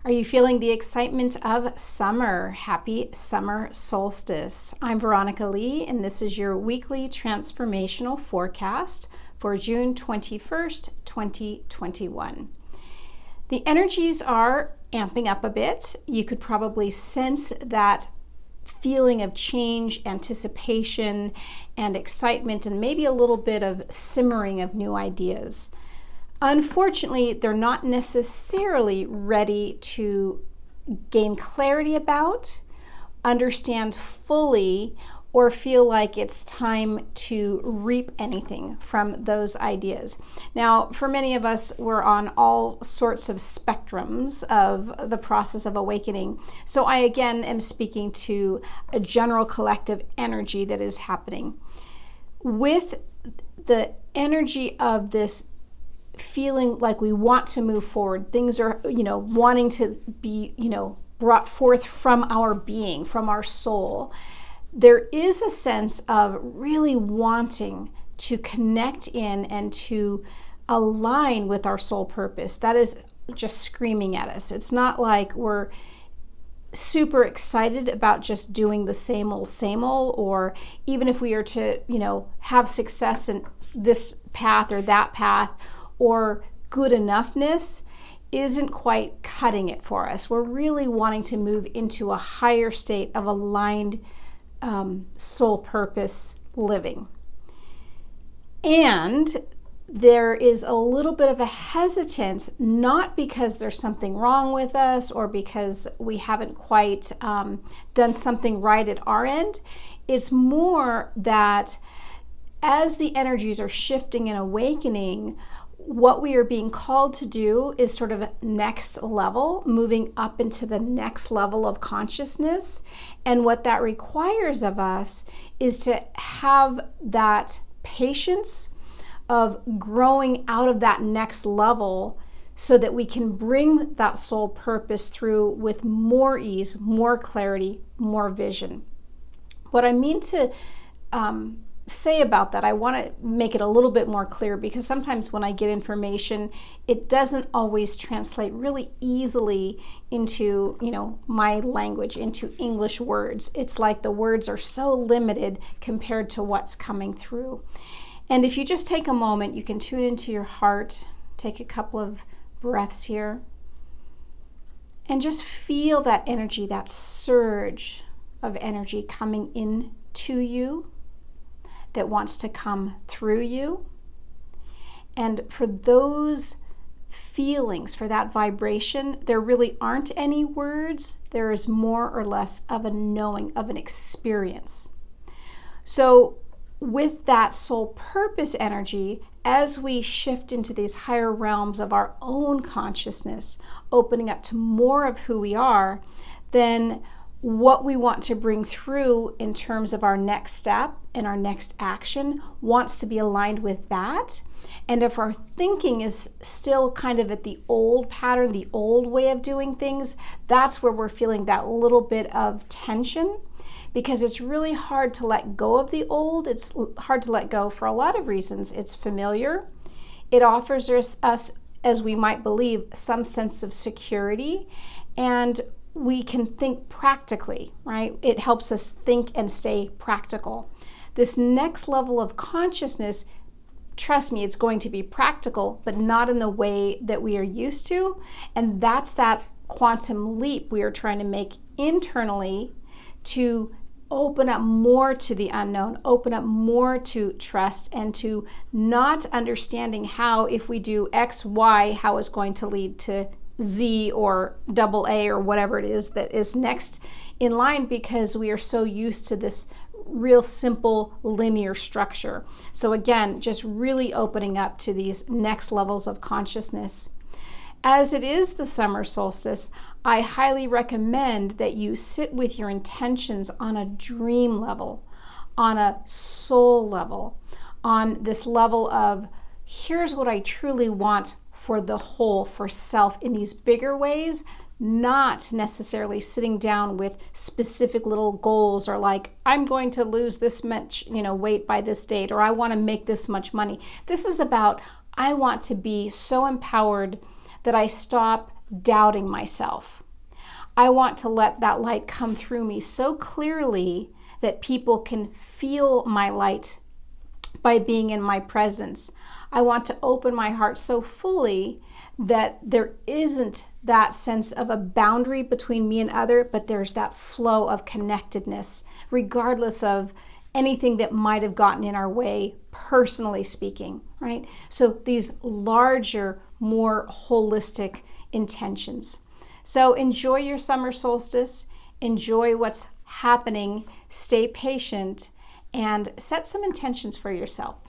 Are you feeling the excitement of summer? Happy summer solstice. I'm Veronica Lee, and this is your weekly transformational forecast for June 21st, 2021. The energies are amping up a bit. You could probably sense that feeling of change, anticipation, and excitement, and maybe a little bit of simmering of new ideas. Unfortunately, they're not necessarily ready to gain clarity about, understand fully, or feel like it's time to reap anything from those ideas. Now, for many of us, we're on all sorts of spectrums of the process of awakening. So I, again, am speaking to a general collective energy that is happening. With the energy of this feeling like we want to move forward, things are, wanting to be, brought forth from our being, from our soul, there is a sense of really wanting to connect in and to align with our soul purpose. That is just screaming at us. It's not like we're super excited about just doing the same old, or even if we are to, have success in this path or that path, or good enoughness isn't quite cutting it for us. We're really wanting to move into a higher state of aligned soul purpose living. And there is a little bit of a hesitance, not because there's something wrong with us or because we haven't quite done something right at our end. It's more that as the energies are shifting and awakening, what we are being called to do is sort of next level, moving up into the next level of consciousness. And what that requires of us is to have that patience of growing out of that next level so that we can bring that soul purpose through with more ease, more clarity, more vision. What I mean to say about that, I want to make it a little bit more clear, because sometimes when I get information, it doesn't always translate really easily into, my language, into English words. It's like the words are so limited compared to what's coming through. And if you just take a moment, you can tune into your heart, take a couple of breaths here, and just feel that energy, that surge of energy coming in to you, that wants to come through you. And for those feelings, for that vibration, there really aren't any words. There is more or less of a knowing, of an experience. So with that soul purpose energy, as we shift into these higher realms of our own consciousness, opening up to more of who we are, then what we want to bring through in terms of our next step and our next action wants to be aligned with that. And if our thinking is still kind of at the old pattern, the old way of doing things, that's where we're feeling that little bit of tension, because it's really hard to let go of the old. It's hard to let go for a lot of reasons. It's familiar. It offers us, as we might believe, some sense of security, and we can think practically, right? It helps us think and stay practical. This next level of consciousness, trust me, it's going to be practical, but not in the way that we are used to. And that's that quantum leap we are trying to make internally to open up more to the unknown, open up more to trust, and to not understanding how, if we do X, Y, how it's going to lead to Z or double A or whatever it is that is next in line, because we are so used to this real simple linear structure. So again, just really opening up to these next levels of consciousness. As it is the summer solstice, I highly recommend that you sit with your intentions on a dream level, on a soul level, on this level of, here's what I truly want for the whole, for self, in these bigger ways, not necessarily sitting down with specific little goals, or like, I'm going to lose this much, weight by this date, or I want to make this much money. This is about, I want to be so empowered that I stop doubting myself. I want to let that light come through me so clearly that people can feel my light by being in my presence. I want to open my heart so fully that there isn't that sense of a boundary between me and other, but there's that flow of connectedness, regardless of anything that might have gotten in our way, personally speaking, right? So these larger, more holistic intentions. So enjoy your summer solstice, enjoy what's happening, stay patient, and set some intentions for yourself.